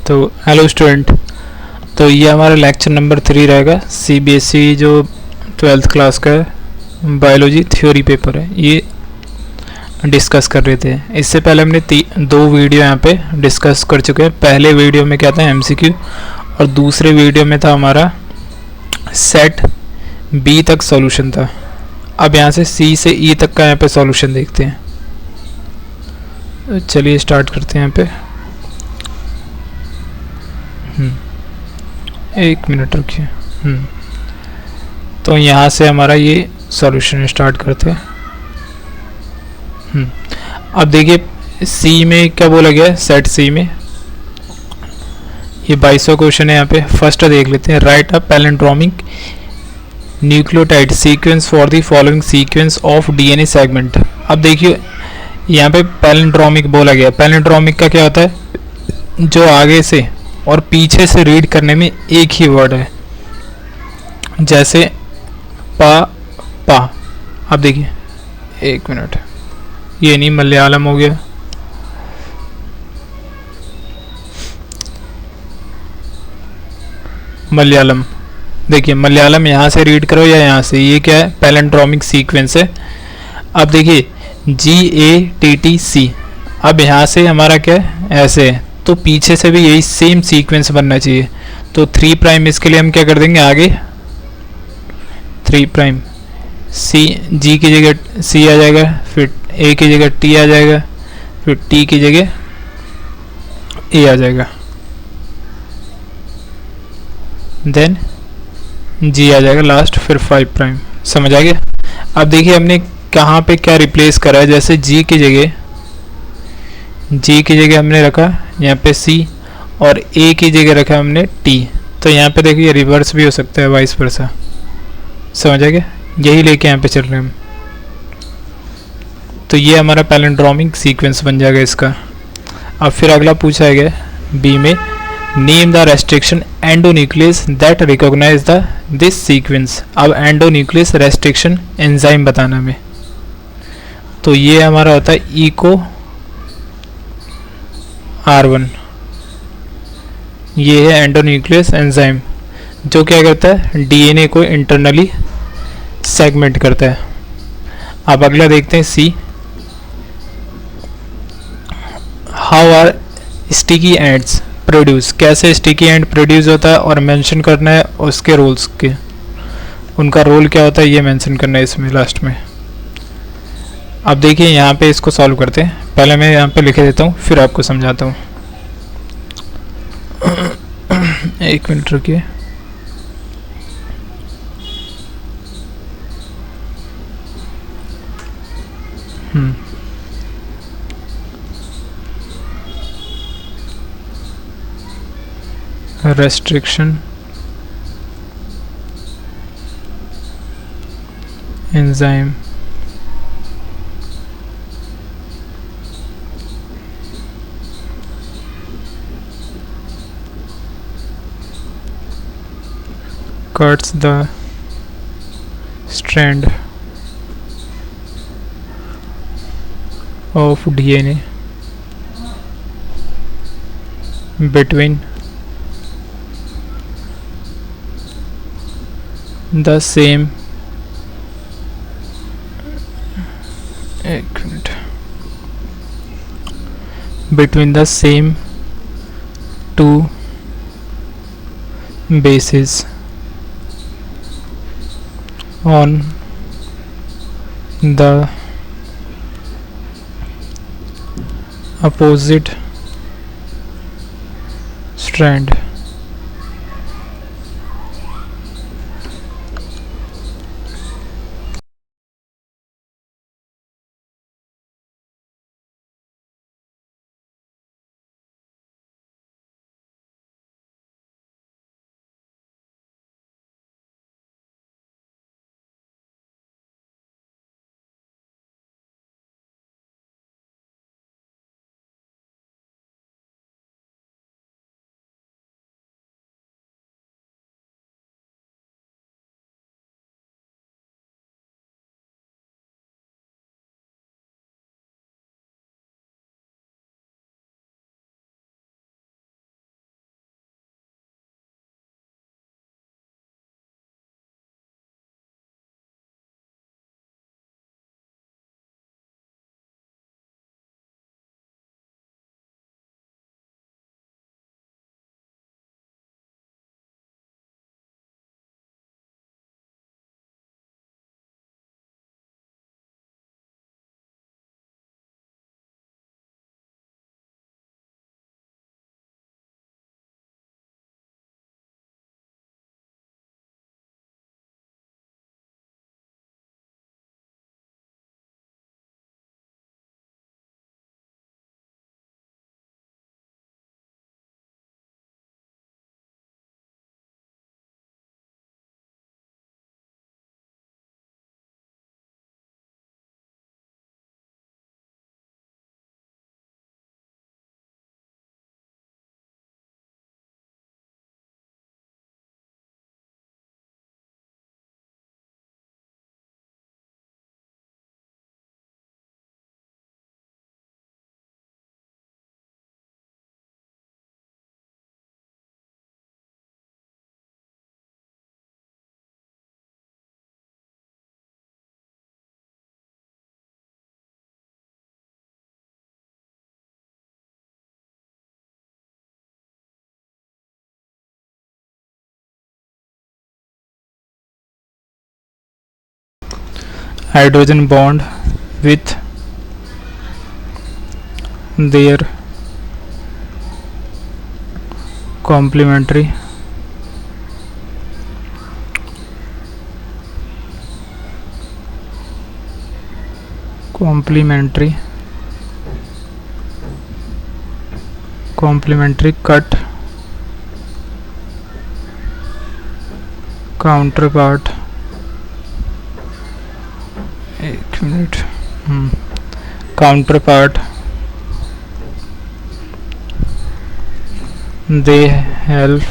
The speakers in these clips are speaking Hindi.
तो हेलो स्टूडेंट, तो ये हमारा लेक्चर नंबर 3 रहेगा। सीबीएसई जो 12th क्लास का बायोलॉजी थ्योरी पेपर है, ये डिस्कस कर रहे थे। इससे पहले हमने दो वीडियो यहाँ पे डिस्कस कर चुके हैं। पहले वीडियो में क्या था, एमसीक्यू, और दूसरे वीडियो में था हमारा सेट बी तक सॉल्यूशन था। अब यहाँ से सी से ई तक का यहाँ पे सॉल्यूशन देखते हैं। चलिए स्टार्ट करते हैं यहाँ पे। एक मिनट रुकिए। तो यहाँ से हमारा ये सॉल्यूशन स्टार्ट करते हैं। अब देखिए सी में क्या बोला गया है, सेट सी में ये 22वां क्वेश्चन है। यहाँ पे फर्स्ट देख लेते हैं। Right a palindromic nucleotide sequence for the following sequence of DNA segment. अब देखिए यहाँ पे पैलिंड्रोमिक बोला गया। पैलिंड्रोमिक का क्या होता है, जो आगे से और पीछे से रीड करने में एक ही वर्ड है, जैसे पा पा। अब देखिए एक मिनट, ये नहीं मलयालम हो गया, मलयालम। देखिए मलयालम यहाँ से रीड करो या यहाँ से, ये क्या है, पैलिंड्रोमिक सीक्वेंस है। अब देखिए GATTC, अब यहाँ से हमारा क्या है, ऐसे है, तो पीछे से भी यही सेम सीक्वेंस बनना चाहिए। तो 3 प्राइम, इसके लिए हम क्या कर देंगे आगे 3 प्राइम, सी जी की जगह सी आ जाएगा, फिर ए की जगह टी आ जाएगा, फिर टी की जगह ए आ जाएगा, देन जी आ जाएगा लास्ट, फिर 5 प्राइम। समझ आ गया। अब देखिए हमने कहाँ पे क्या रिप्लेस करा है। जैसे जी की जगह हमने रखा यहाँ पे सी, और ए की जगह रखा हमने टी। तो यहाँ पे देखिए रिवर्स भी हो सकता है, वाइस वर्सा। समझ आ गया, यही लेके यहाँ पे चल रहे हैं हम। तो ये हमारा पैलिंड्रोमिक सीक्वेंस बन जाएगा इसका। अब फिर अगला पूछा गया बी में, name the restriction endonuclease that recognise the this sequence. अब एंडोन्यूक्लियस रेस्ट्रिक्शन एंजाइम बताना हमें। तो ये हमारा होता है इको R1। ये है एंडोन्यूक्लियस एंजाइम, जो क्या करता है, डीएनए को इंटरनली सेगमेंट करता है। अब अगला देखते हैं C. How are sticky ends produce, कैसे स्टिकी एंड प्रोड्यूस होता है, और मेंशन करना है उसके रोल्स के, उनका रोल क्या होता है ये मेंशन करना है इसमें लास्ट में। अब देखिए यहाँ पे इसको सॉल्व करते हैं। पहले मैं यहाँ पे लिखे देता हूँ, फिर आपको समझाता हूँ। एक मिनट रुकिए। restriction enzyme cuts the strand of DNA between the same between the same two bases on the opposite strand। Hydrogen bond with their complementary cut counterpart, एक minute, counterpart, they help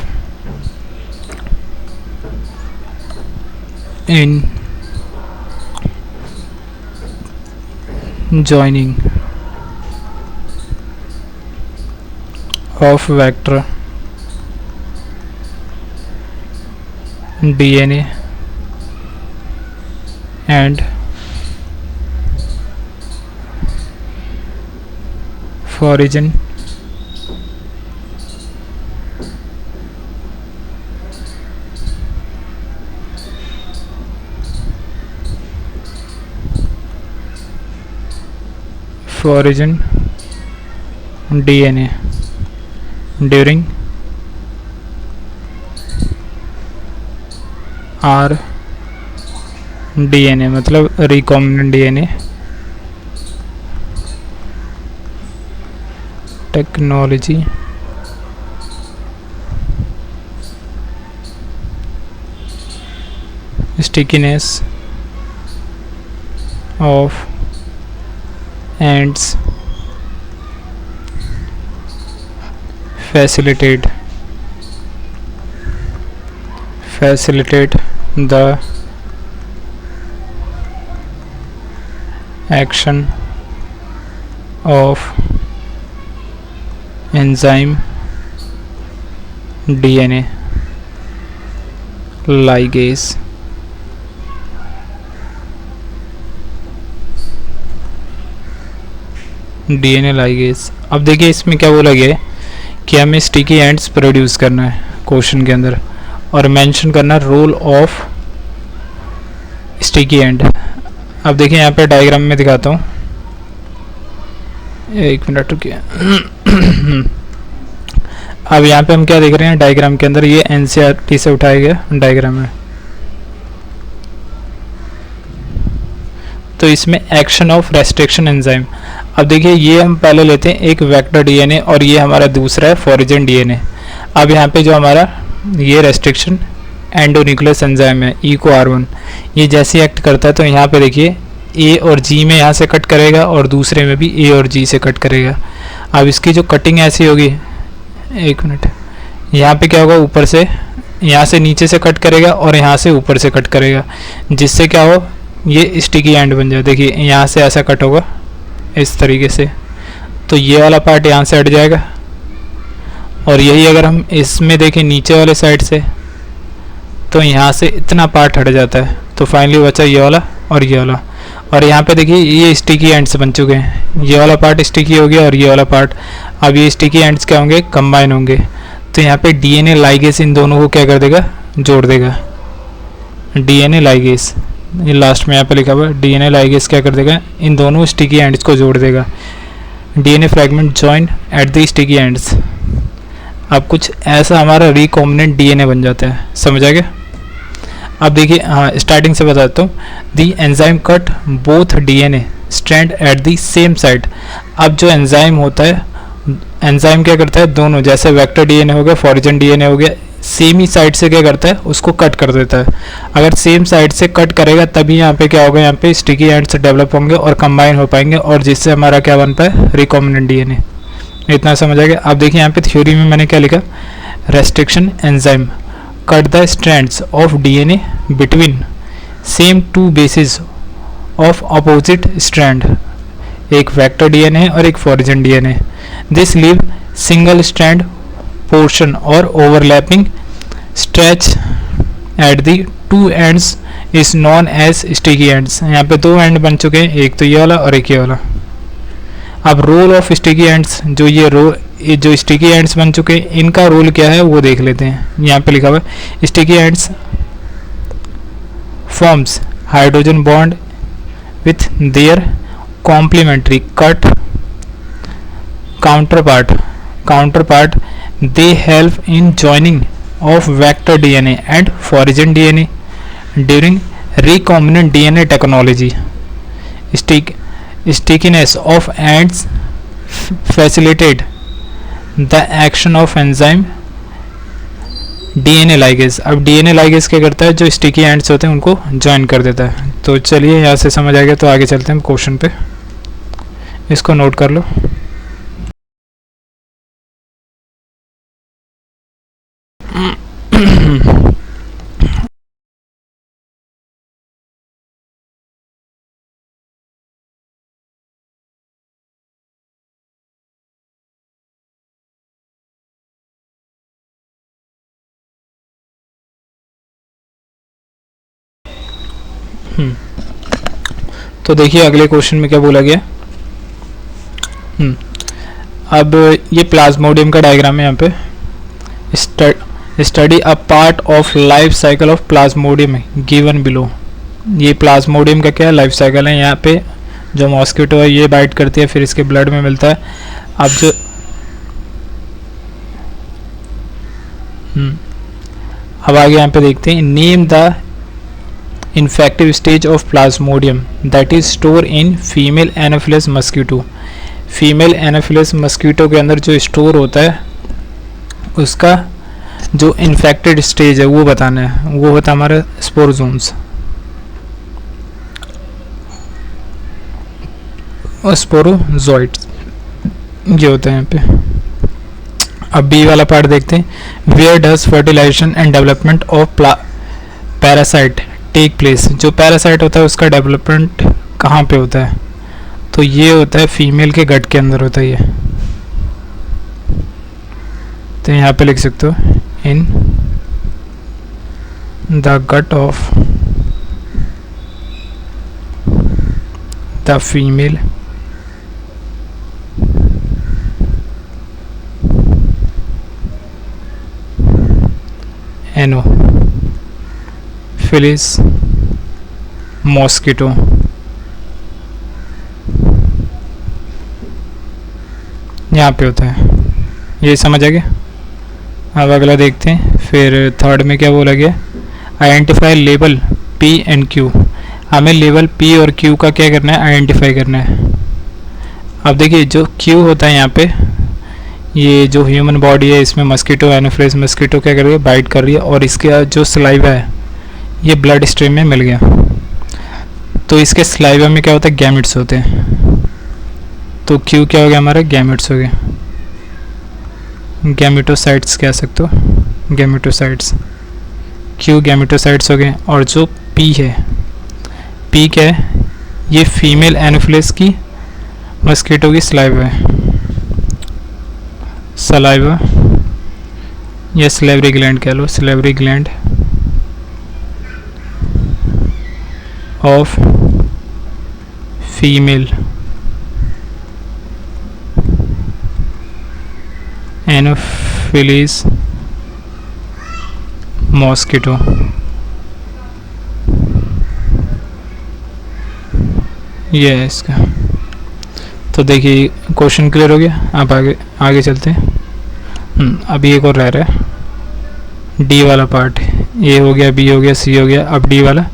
in joining of vector DNA and foreign DNA during rDNA मतलब recombinant DNA technology stickiness of ends facilitate the action of enzyme DNA ligase। DNA ligase। अब देखिए इसमें क्या बोला गया है कि हमें स्टिकी एंड्स प्रोड्यूस करना है क्वेश्चन के अंदर, और मेंशन करना रोल ऑफ स्टिकी एंड। अब देखिए यहाँ पे डायग्राम में दिखाता हूँ, एक मिनट रुकिए। अब यहाँ पे हम क्या देख रहे हैं डायग्राम के अंदर, ये एनसीईआरटी से उठाया गया डायग्राम है। तो इसमें एक्शन ऑफ रेस्ट्रिक्शन एंजाइम। अब देखिए ये हम पहले लेते हैं एक वेक्टर डीएनए और ये हमारा दूसरा है फॉरिजन डीएनए। अब यहाँ पे जो हमारा ये रेस्ट्रिक्शन एंडोन्यूक्लियस एंजाइम है EcoR1, ये जैसे एक्ट करता है तो यहाँ पे देखिए ए और जी में यहाँ से कट करेगा और दूसरे में भी ए और जी से कट करेगा। अब इसकी जो कटिंग ऐसी होगी, एक मिनट, यहाँ पे क्या होगा, ऊपर से यहाँ से नीचे से कट करेगा और यहाँ से ऊपर से कट करेगा, जिससे क्या हो ये स्टिकी एंड बन जाए। देखिए यहाँ से ऐसा कट होगा इस तरीके से, तो ये वाला पार्ट यहाँ से हट जाएगा, और यही अगर हम इसमें देखें नीचे वाले साइड से तो यहाँ से इतना पार्ट हट जाता है, तो फाइनली बचा ये वाला और ये वाला। और यहाँ पे देखिए ये स्टिकी एंड्स बन चुके हैं, ये वाला पार्ट स्टिकी हो गया और ये वाला पार्ट। अब ये स्टिकी एंड्स क्या होंगे, कंबाइन होंगे, तो यहाँ पे डीएनए लाइगेस इन दोनों को क्या कर देगा, जोड़ देगा। डीएनए लाइगेस, ये लास्ट में यहाँ पे लिखा हुआ है, डीएनए लाइगेस क्या कर देगा, इन दोनों स्टिकी एंड्स को जोड़ देगा। DNA fragment join at the sticky ends. अब कुछ ऐसा हमारा रिकॉम्बिनेंट डीएनए बन जाता है, समझ आ गया। अब देखिए, हाँ स्टार्टिंग से बताता हूँ। The enzyme cut both DNA strand at the same side. अब जो एंजाइम होता है, एंजाइम क्या करता है, दोनों जैसे वेक्टर डीएनए हो गया, फॉरिजन डीएनए हो गया, सेम ही साइड से क्या करता है, उसको कट कर देता है। अगर सेम साइड से कट करेगा तभी यहाँ पे क्या होगा, यहाँ पे स्टिकी एंड्स डेवलप होंगे और कंबाइन हो पाएंगे, और जिससे हमारा क्या बनता है, रिकॉम्बिनेंट डीएनए। इतना समझ आ गया। अब देखिए यहाँ पे थ्योरी में मैंने क्या लिखा, restriction enzyme cut the strands of DNA between same two bases of opposite strand. एक वेक्टर डीएनए और एक foreign DNA. This leave single strand portion और overlapping stretch at the two ends is known as sticky ends. यहाँ पे दो एंड बन चुके हैं, एक तो ये वाला और एक ये वाला। अब रोल ऑफ स्टिकी एंड्स, जो ये जो स्टिकी एंड्स बन चुके हैं, इनका रोल क्या है वो देख लेते हैं। यहाँ पे लिखा हुआ है, sticky ends forms hydrogen bond with their complementary counterpart. They help in joining of vector DNA and foreign DNA during recombinant DNA technology. Stickiness of ends facilitate the action of enzyme DNA ligase. अब डीएनए लाइगेज क्या करता है, जो स्टिकी एंड्स होते हैं उनको ज्वाइन कर देता है. तो चलिए यहाँ से समझ आ गया, तो आगे चलते हैं क्वेश्चन पे. इसको नोट कर लो. तो देखिए अगले क्वेश्चन में क्या बोला गया. अब ये प्लाज्मोडियम का डायग्राम है. यहाँ पे study a part of life cycle of Plasmodium given below. ये प्लाज्मोडियम का क्या लाइफ साइकिल है. यहाँ पे जो मॉस्किटो है ये बाइट करती है, फिर इसके ब्लड में मिलता है. अब जो अब आगे यहाँ पे देखते हैं. Name the infective stage of plasmodium that is stored in female anopheles mosquito. Female Anopheles mosquito के अंदर जो स्टोर होता है उसका जो इन्फेक्टेड स्टेज है वो बताना है. वो होता है हमारा स्पोरोजोन्स और स्पोरोजोइट्स, ये होता है यहाँ पे. अब बी वाला पार्ट देखते हैं. Where does fertilisation and development of parasite take place. जो पैरासाइट होता है उसका डेवलपमेंट कहाँ पे होता है, तो ये होता है फीमेल के गट के अंदर होता है ये. तो यहाँ पे लिख सकते हो in the gut of the female Anopheles mosquito. यहाँ पे होता है, ये समझ आ गया. अब अगला देखते हैं. फिर थर्ड में क्या बोला गया. Identify level P and Q. हमें लेवल पी और क्यू का क्या करना है, आइडेंटिफाई करना है. अब देखिए जो क्यू होता है यहाँ पे, ये जो ह्यूमन बॉडी है इसमें मस्कीटो एनोफिलिस मस्कीटो क्या कर रही है, बाइट कर रही है और इसका जो सलाइवा है ये ब्लड स्ट्रीम में मिल गया. तो इसके सलाइवा में क्या होता है, गैमेट्स होते हैं. तो क्यू क्या हो गया हमारा, गैमेट्स हो गया. गैमेटोसाइट्स कह सकते हो, गैमेटोसाइट्स. क्यू गैमेटोसाइट्स हो गए. और जो पी है, पी क्या है, ये फीमेल एनोफिलिस की मस्कीटो की सलाइवा है. सलाइवा या सलेवरी ग्लैंड कह लो, salivary gland of female Anopheles mosquito. ये है इसका. तो देखिए क्वेश्चन क्लियर हो गया. अब आगे चलते हैं. अभी एक और रह रहा है, डी वाला पार्ट. ए हो गया, बी हो गया, सी हो गया. अब डी वाला.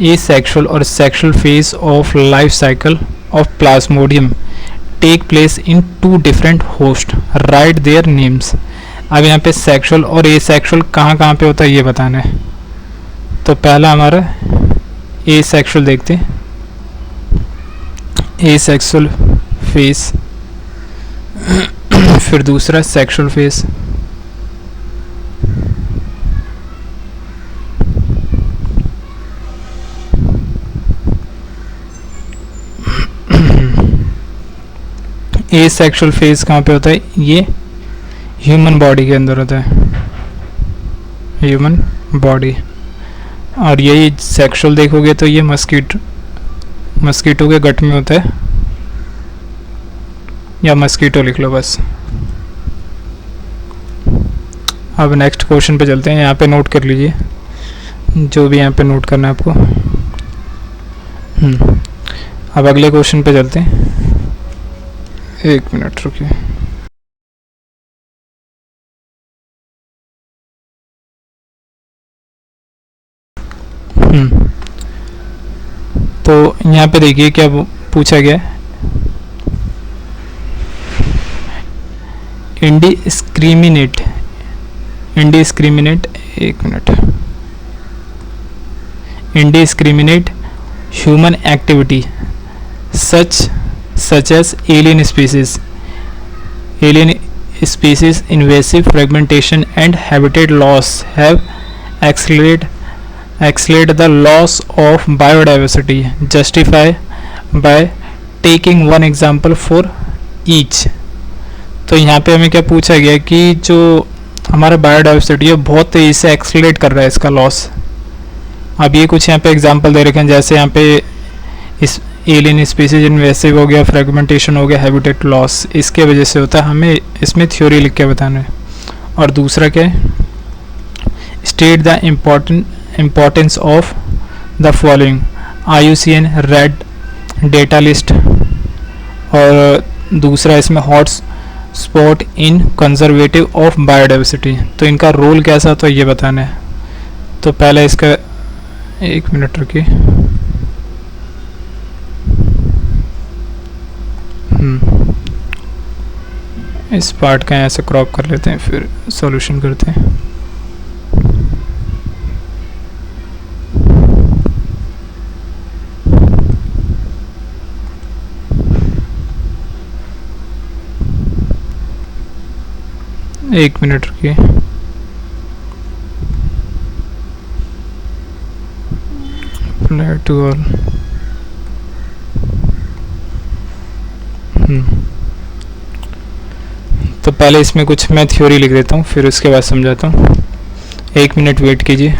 ए सेक्सुअल और sexual phase of life cycle of plasmodium take place in two different host, right their names. अब यहाँ पे सेक्सुअल और ए सेक्सुअल कहाँ कहाँ पे होता है ये बताना है. तो पहला हमारा ए सेक्सुअल देखते हैं. ए सेक्सुअल फेस, फिर दूसरा सेक्सुअल फेस, ए सेक्सुअल फेज कहाँ पे होता है, ये ह्यूमन बॉडी के अंदर होता है, ह्यूमन बॉडी. और यही सेक्सुअल देखोगे तो ये मस्कीटो के गट में होता है, या मस्कीटो लिख लो बस. अब नेक्स्ट क्वेश्चन पे चलते हैं. यहाँ पे नोट कर लीजिए जो भी यहाँ पे नोट करना है आपको. अब अगले क्वेश्चन पे चलते हैं। एक मिनट रुकिए। तो यहाँ पे देखिए क्या पूछा गया है। इंडिस्क्रिमिनेट इंडिस्क्रिमिनेट एक minute indiscriminate human activity such such as alien species invasive fragmentation and habitat loss have accelerated the loss of biodiversity justify by taking one example for each। तो यहाँ पे हमें क्या पूछा गया कि जो हमारा बायोडाइवर्सिटी है बहुत तेज़ी से एक्सलेट कर रहा है इसका लॉस। अब ये कुछ यहाँ पे एग्जांपल दे रखे हैं, जैसे यहाँ पे इस एलियन स्पीसीज इन्वेसिव हो गया, फ्रेगमेंटेशन हो गया, हैबिटेट लॉस, इसके वजह से होता है। हमें इसमें थ्योरी लिख के बताना है। और दूसरा क्या है, state the importance of the following IUCN red data list. और दूसरा इसमें hot spot in conservative of biodiversity, तो इनका रोल कैसा तो ये बताना है। तो पहले इसका एक मिनट रुकिए। इस पार्ट का ऐसे क्रॉप कर लेते हैं, फिर सॉल्यूशन करते हैं। एक मिनट रुकिए। Apply to all. तो पहले इसमें कुछ मैं थ्योरी लिख देता हूँ, फिर उसके बाद समझाता हूँ। एक मिनट वेट कीजिए।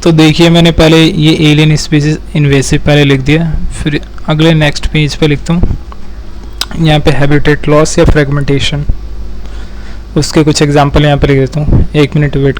तो देखिए मैंने पहले ये एलियन स्पीसीज इन्वेसिव पहले लिख दिया, फिर अगले नेक्स्ट पेज पे लिखता हूँ यहाँ पे हैबिटेट लॉस या फ्रेगमेंटेशन, उसके कुछ एग्जांपल यहाँ पे लिख देता हूँ। 1 मिनट वेट।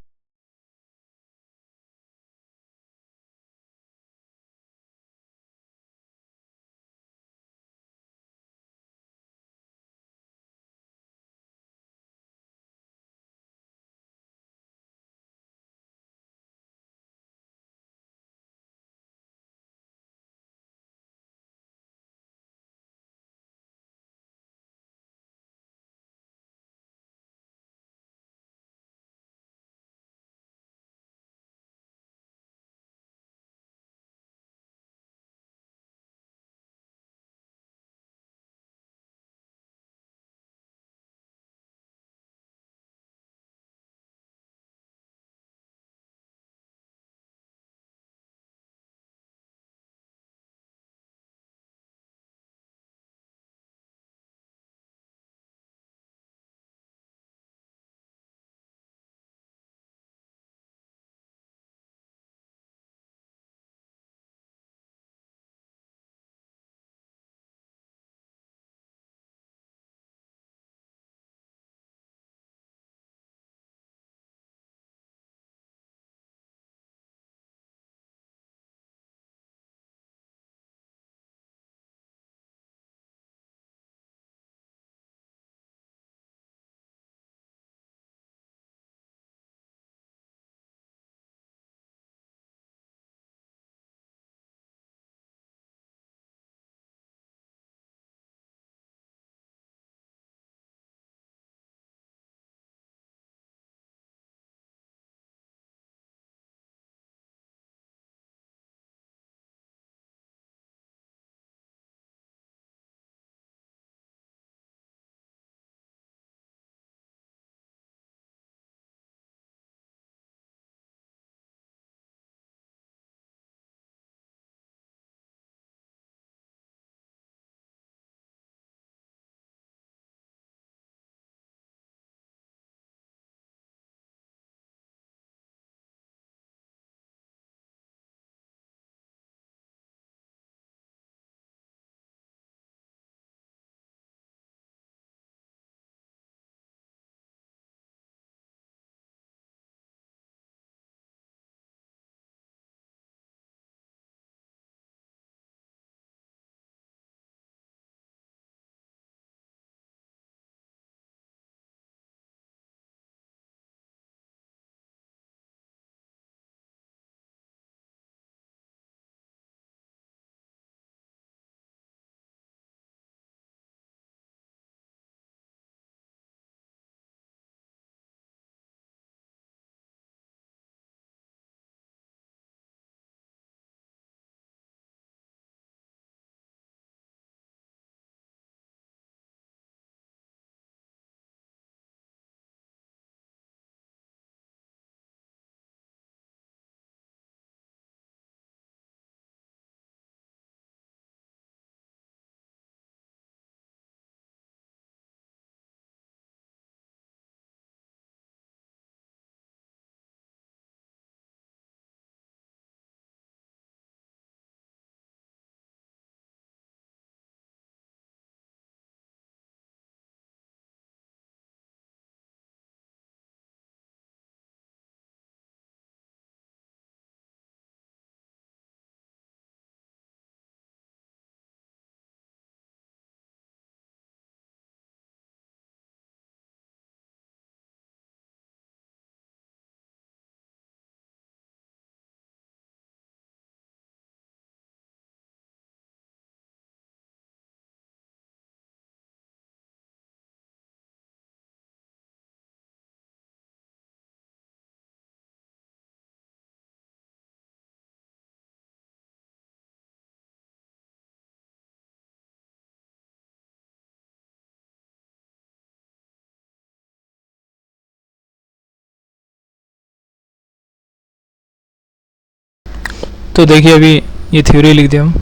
तो देखिए अभी ये थ्योरी लिख दिया हम,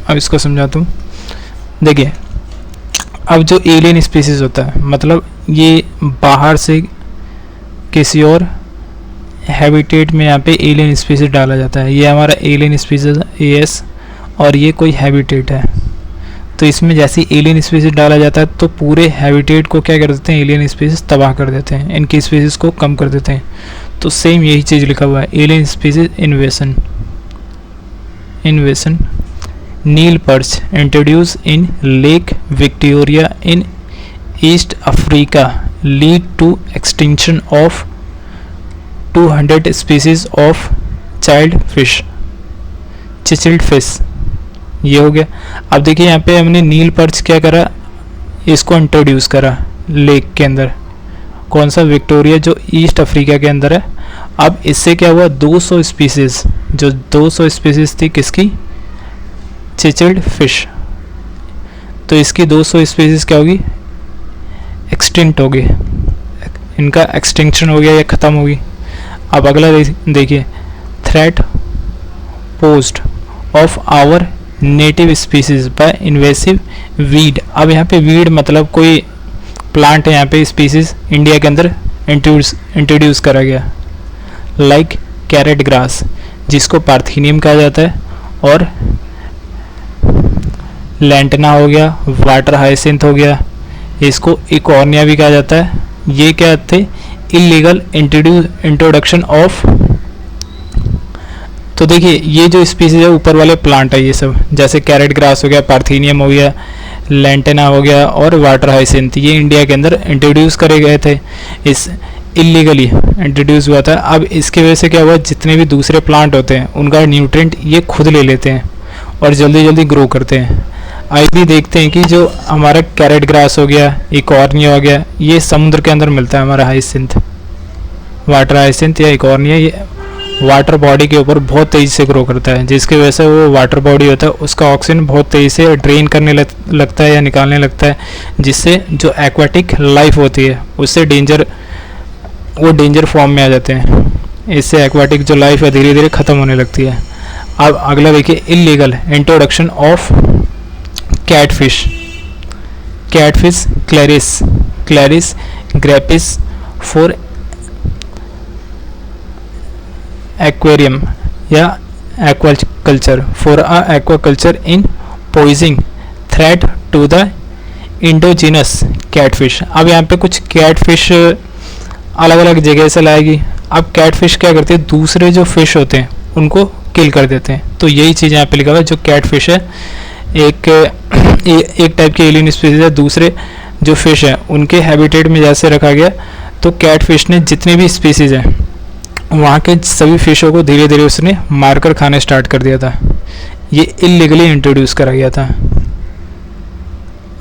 अब इसको समझाता हूँ। देखिए अब जो एलियन स्पीसीज होता है, मतलब ये बाहर से किसी और हैबिटेट में यहाँ पे एलियन स्पीसीज डाला जाता है। ये हमारा एलियन स्पीसीज एएस और ये कोई हैबिटेट है। तो इसमें जैसे एलियन स्पीसीज डाला जाता है तो पूरे हैबिटेट को क्या कर देते हैं, एलियन स्पीसीज तबाह कर देते हैं, इनकी स्पीसीज को कम कर देते हैं। तो सेम यही चीज़ लिखा हुआ है, alien species invasion. Nile perch introduce in Lake Victoria in East Africa lead to extinction of 200 species of cichlid fish. ये हो गया। अब देखिए यहाँ पे हमने नील पर्च क्या करा, इसको इंट्रोड्यूस करा लेक के अंदर, कौन सा, विक्टोरिया, जो ईस्ट अफ्रीका के अंदर है। अब इससे क्या हुआ, 200 स्पीसीज, जो 200 स्पीसीज थी किसकी, चिचिल्ड फिश, तो इसकी 200 स्पीसीज क्या होगी, एक्सटिंक्ट होगी, इनका एक्सटिंक्शन हो गया या ख़त्म होगी। अब अगला देखिए, threat posed of our native species by invasive weed. अब यहाँ पे वीड मतलब कोई प्लांट है, यहाँ पे स्पीसीज इंडिया के अंदर इंट्रोड्यूस करा गया, लाइक कैरेट ग्रास, जिसको पार्थेनियम कहा जाता है, और लैंटना हो गया, वाटर हाइसिंथ हो गया, इसको इकॉर्निया भी कहा जाता है। ये क्या थे, इलीगल इंट्रोडक्शन ऑफ। तो देखिए ये जो स्पीसीज है ऊपर वाले प्लांट है, ये सब जैसे कैरेट ग्रास हो गया, पार्थेनियम हो गया, लैंटेना हो गया और वाटर हाइसिंथ, ये इंडिया के अंदर इंट्रोड्यूस करे गए थे, इस इलीगली इंट्रोड्यूस हुआ था। अब इसकी वजह से क्या हुआ, जितने भी दूसरे प्लांट होते हैं उनका न्यूट्रिएंट ये खुद ले लेते हैं और जल्दी जल्दी ग्रो करते हैं। आइए देखते हैं कि जो हमारा कैरेट ग्रास हो गया, इकॉर्निया हो गया, ये समुद्र के अंदर मिलता है हमारा हाइसिंथ, वाटर हाइसिंथ या इकॉर्निया, ये वाटर बॉडी के ऊपर बहुत तेज़ी से ग्रो करता है, जिसकी वजह से वो वाटर बॉडी होता है उसका ऑक्सीजन बहुत तेज़ी से ड्रेन करने लगता है या निकालने लगता है, जिससे जो एक्वाटिक लाइफ होती है उससे वो डेंजर फॉर्म में आ जाते हैं। इससे एक्वाटिक जो लाइफ है धीरे धीरे ख़त्म होने लगती है। अब अगला देखिए, illegal introduction of catfish Clarias gariepinus for aquarium या aquaculture in posing threat to the indigenous catfish. अब यहाँ पे कुछ कैटफिश अलग अलग जगह से लाएगी। अब कैटफिश क्या करती है, दूसरे जो फिश होते हैं उनको किल कर देते हैं। तो यही चीज़ यहाँ पे लिखा हुआ है, जो कैटफिश है एक टाइप की एलियन स्पीसीज है, दूसरे जो फिश है उनके हैबिटेट में जैसे रखा गया, तो कैटफिश ने जितने भी स्पीसीज हैं वहाँ के सभी फिशों को धीरे धीरे उसने मारकर खाने स्टार्ट कर दिया था। ये इलीगली इंट्रोड्यूस करा गया था।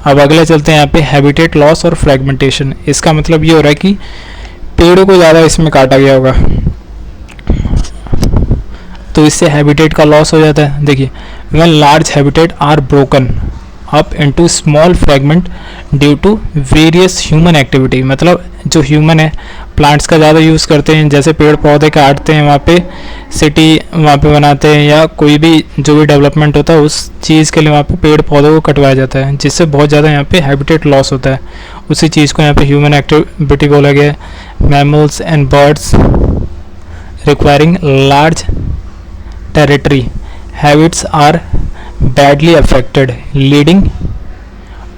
अब अगला चलते हैं यहाँ पे, हैबिटेट लॉस और फ्रेगमेंटेशन। इसका मतलब ये हो रहा है कि पेड़ों को ज़्यादा इसमें काटा गया होगा तो इससे हैबिटेट का लॉस हो जाता है। देखिए, when large habitat are broken up into small fragment due to various human activity, मतलब जो ह्यूमन है प्लांट्स का ज़्यादा यूज़ करते हैं, जैसे पेड़ पौधे काटते हैं, वहाँ पे सिटी वहाँ पे बनाते हैं, या कोई भी जो भी डेवलपमेंट होता है उस चीज़ के लिए वहाँ पे पेड़ पौधों को कटवाया जाता है, जिससे बहुत ज़्यादा यहाँ पे हैबिटेट लॉस होता है। उसी चीज़ को यहाँ पे ह्यूमन एक्टिविटी बोला गया है। Mammals and birds requiring large territory habits are badly affected leading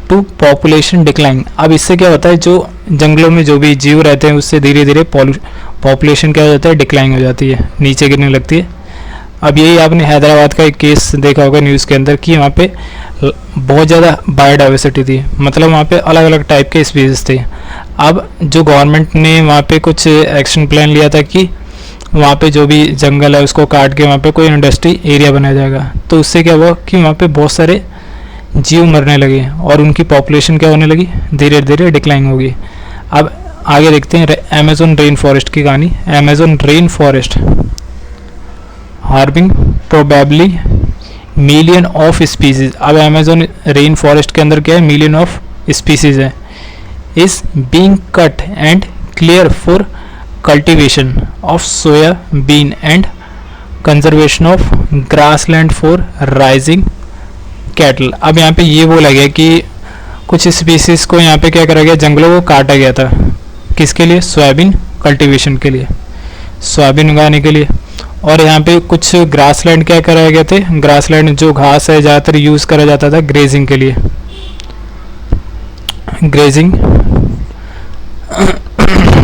to population decline. अब इससे क्या होता है, जो जंगलों में जो भी जीव रहते हैं उससे धीरे धीरे पॉपुलेशन क्या हो जाता है, डिक्लाइन हो जाती है, नीचे गिरने लगती है। अब यही आपने हैदराबाद का एक केस देखा होगा न्यूज़ के अंदर कि वहाँ पे बहुत ज़्यादा बायोडाइवर्सिटी थी, मतलब वहाँ पे अलग अलग टाइप के स्पीसीज थे। अब जो गवर्नमेंट ने वहाँ पे कुछ एक्शन प्लान लिया था कि वहाँ पे जो भी जंगल है उसको काट के वहाँ पे कोई इंडस्ट्री एरिया बनाया जाएगा, तो उससे क्या हुआ कि वहाँ पे बहुत सारे जीव मरने लगे और उनकी पॉपुलेशन क्या होने लगी, धीरे धीरे डिक्लाइन होगी। अब आगे देखते हैं अमेज़न रेन फॉरेस्ट की कहानी। Amazon rain forest harbouring probably million of species. अब अमेज़न रेन फॉरेस्ट के अंदर क्या है, मिलियन ऑफ स्पीसीज है, is being cut and clear for cultivation of soya bean and conservation of grassland for raising cattle. अब यहाँ पे ये बोला गया कि कुछ स्पीसीज को यहाँ पे क्या करा गया, जंगलों को काटा गया था, किसके लिए, सोयाबीन कल्टीवेशन के लिए। सोयाबीन उगाने के लिए। और यहाँ पे कुछ ग्रासलैंड क्या कराए गए थे, ग्रासलैंड जो घास है ज़्यादातर यूज़ करा जाता था ग्रेजिंग के लिए, ग्रेजिंग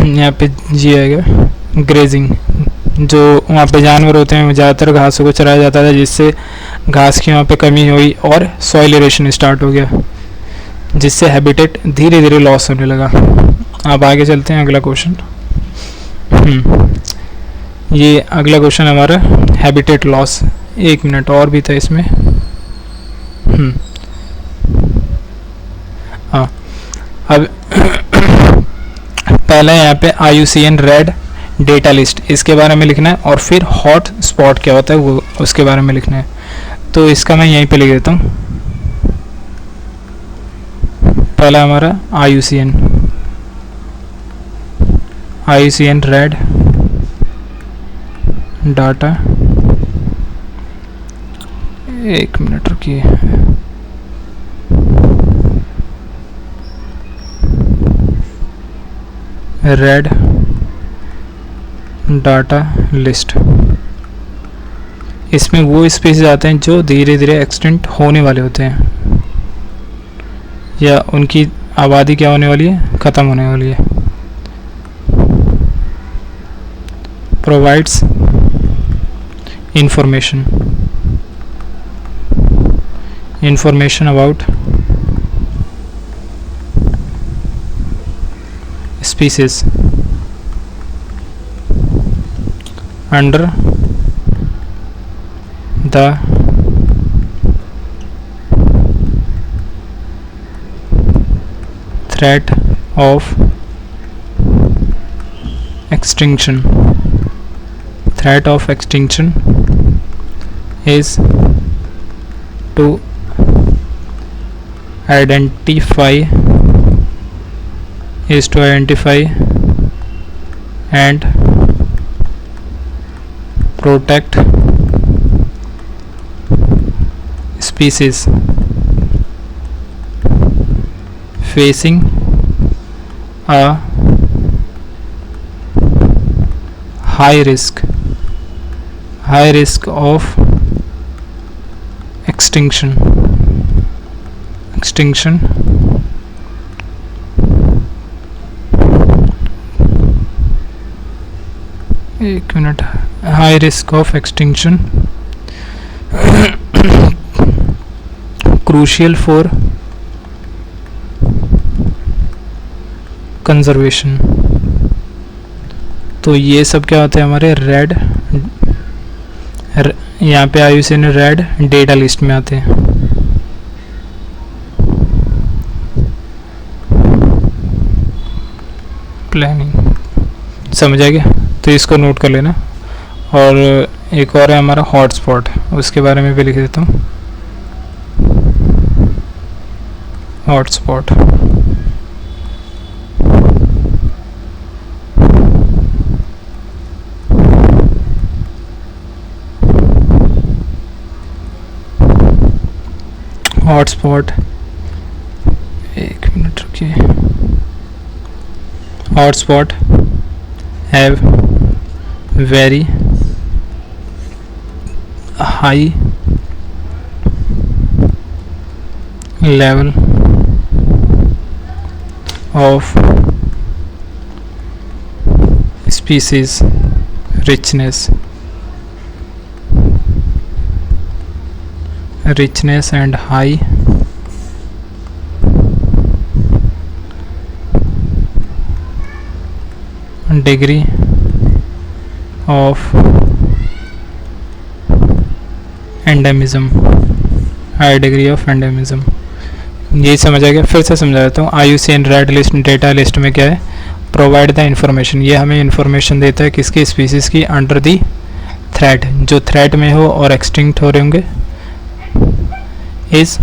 यहाँ पे जी आएगा, ग्रेजिंग जो वहाँ पे जानवर होते हैं ज़्यादातर घासों को चराया जाता था, जिससे घास की वहाँ पे कमी हुई और सॉइल इरेशन स्टार्ट हो गया, जिससे हैबिटेट धीरे धीरे लॉस होने लगा। अब आगे चलते हैं अगला क्वेश्चन। ये अगला क्वेश्चन हमारा हैबिटेट लॉस, 1 मिनट और भी था इसमें। हाँ, अब पहला यहाँ पे IUCN रेड डेटा लिस्ट, इसके बारे में लिखना है, और फिर हॉट स्पॉट क्या होता है वो उसके बारे में लिखना है। तो इसका मैं यहीं पे लिख देता हूँ। पहला हमारा IUCN रेड डाटा, 1 मिनट रुकिए, रेड डाटा लिस्ट। इसमें वो स्पीसीज आते हैं जो धीरे धीरे एक्सटिंक्ट होने वाले होते हैं, या उनकी आबादी क्या होने वाली है, ख़त्म होने वाली है। Provides information about species under the threat of extinction. Threat of extinction is to identify and protect species facing a high risk of extinction. 1 minute, high risk of extinction crucial for conservation। तो ये सब क्या होते हैं हमारे रेड, यहाँ पे IUCN रेड डेटा लिस्ट में आते हैं। प्लानिंग समझ आ गया, तो इसको नोट कर लेना। और एक और है हमारा हॉटस्पॉट, उसके बारे में भी लिख देता हूँ। हॉटस्पॉट हॉटस्पॉट 1 मिनट रुकिए। Hotspot have very high level of species richness and high degree of endemism, high degree of endemism. यही समझ आ गया, फिर से समझा देता हूँ। IUCN red list data list में क्या है, प्रोवाइड द इंफॉर्मेशन, ये हमें इंफॉर्मेशन देता है किसकी, स्पीसीज़ की, अंडर दी थ्रेट, जो थ्रेट में हो और एक्सटिंक्ट हो रहे होंगे, is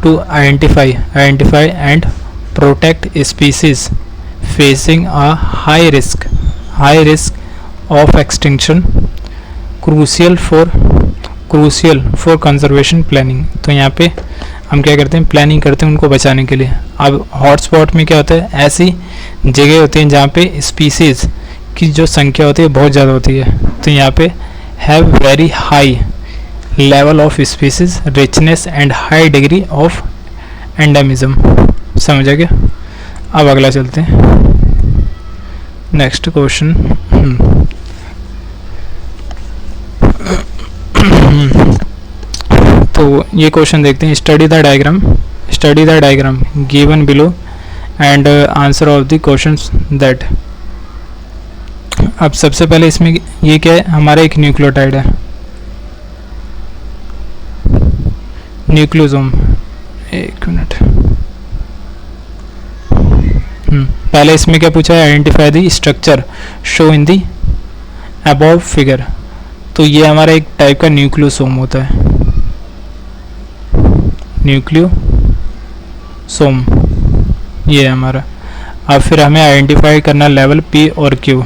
to identify and protect species facing a high risk of extinction, crucial for conservation planning. तो यहाँ पे हम क्या करते हैं, प्लानिंग करते हैं उनको बचाने के लिए। अब हॉटस्पॉट में क्या होता है, ऐसी जगह होती हैं जहाँ पे स्पीसीज़ की जो संख्या होती है बहुत ज़्यादा होती है, तो यहाँ पे have very high level of species richness and high degree of endemism. समझा क्या? अब अगला चलते हैं, नेक्स्ट क्वेश्चन। तो ये क्वेश्चन देखते हैं, study the diagram given below and answer of the questions that. अब सबसे पहले इसमें ये क्या है, हमारा एक न्यूक्लियोटाइड है, न्यूक्लियोसोम। एक मिनट, पहले इसमें क्या पूछा है, identify the structure show in the above figure. तो ये हमारा एक टाइप का न्यूक्लियोसोम होता है, न्यूक्लियोसोम ये है हमारा। अब फिर हमें आइडेंटिफाई करना लेवल पी और क्यू।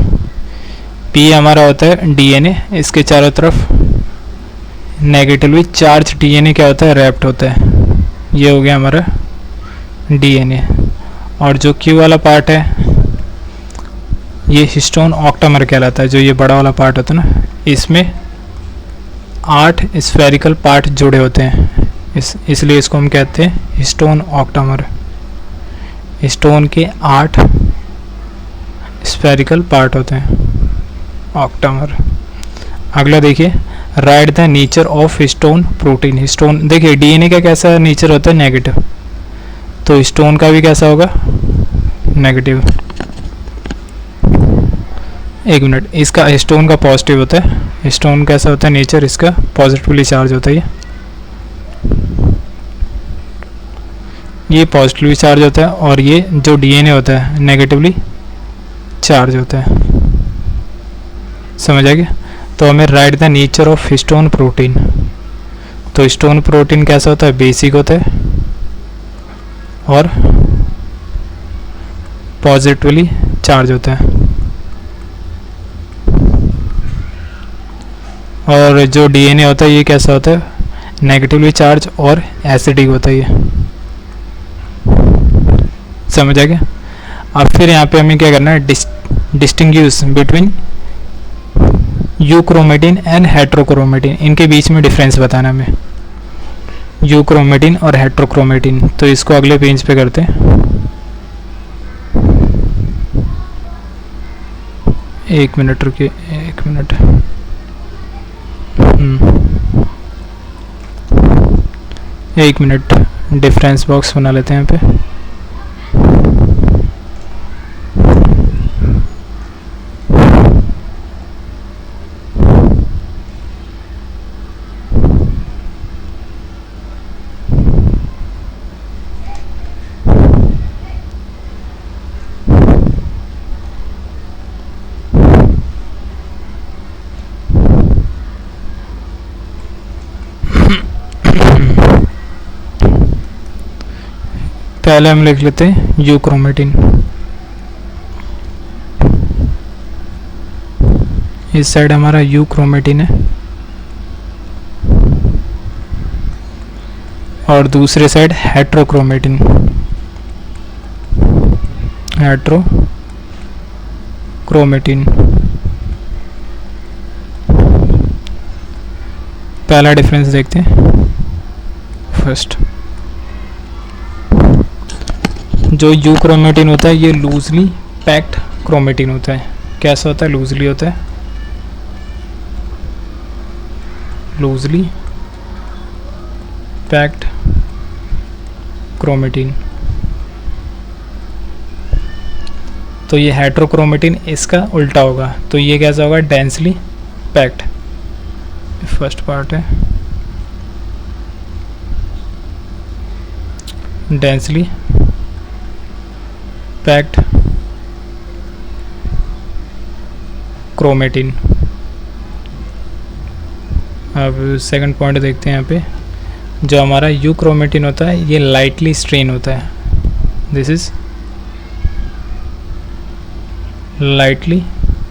पी हमारा होता है डीएनए, इसके चारों तरफ नेगेटिवली चार्ज डीएनए क्या होता है, रैप्ट होता है। ये हो गया हमारा डीएनए। और जो क्यू वाला पार्ट है ये हिस्टोन ऑक्टामर कहलाता है, जो ये बड़ा वाला पार्ट होता है ना, इसमें 8 स्फेरिकल पार्ट जुड़े होते हैं, इसलिए इसको हम कहते हैं हिस्टोन ऑक्टामर। हिस्टोन के 8 स्फेरिकल पार्ट होते हैं, ऑक्टामर। अगला देखिए, right the nature of histone protein. Histone देखिए डीएनए का कैसा नेचर होता है, नेगेटिव, तो हिस्टोन का भी कैसा होगा, नेगेटिव। एक मिनट, इसका हिस्टोन का पॉजिटिव होता है। हिस्टोन कैसा होता है नेचर, इसका पॉजिटिवली चार्ज होता है, ये पॉजिटिवली चार्ज होता है, और ये जो डीएनए होता है नेगेटिवली चार्ज होता है। समझ आ गया? तो हमें right the nature of histone protein. तो हिस्टोन प्रोटीन कैसा होता है, बेसिक होता है और पॉजिटिवली चार्ज होता है, और जो डीएनए होता है ये कैसा होता है, नेगेटिवली चार्ज और एसिडिक होता है ये। समझ आ गया? अब फिर यहाँ पे हमें क्या करना है, distinguish between euchromatin and heterochromatin, इनके बीच में डिफरेंस बताना हमें, यूक्रोमेटिन और हेट्रोक्रोमेटिन। तो इसको अगले पेज पे करते हैं। एक मिनट रुकिए, एक मिनट। एक मिनट, डिफरेंस बॉक्स बना लेते हैं यहाँ पे। पहले हम लिख लेते हैं यूक्रोमेटिन। इस साइड हमारा यूक्रोमेटिन है और दूसरे साइड हेट्रोक्रोमेटिन, हेट्रोक्रोमेटिन। पहला डिफरेंस देखते हैं फर्स्ट। जो यूक्रोमेटिन होता है ये लूजली पैक्ड क्रोमेटिन होता है। कैसा होता है, लूजली होता है, लूजली पैक्ड क्रोमेटिन। तो ये हेट्रोक्रोमेटिन इसका उल्टा होगा, तो ये कैसा होगा, डेंसली पैक्ड। फर्स्ट पार्ट है डेंसली पैक्ड क्रोमेटिन। अब सेकंड पॉइंट देखते हैं यहाँ पे। जो हमारा यूक्रोमेटिन होता है ये लाइटली स्ट्रेन होता है, दिस इज लाइटली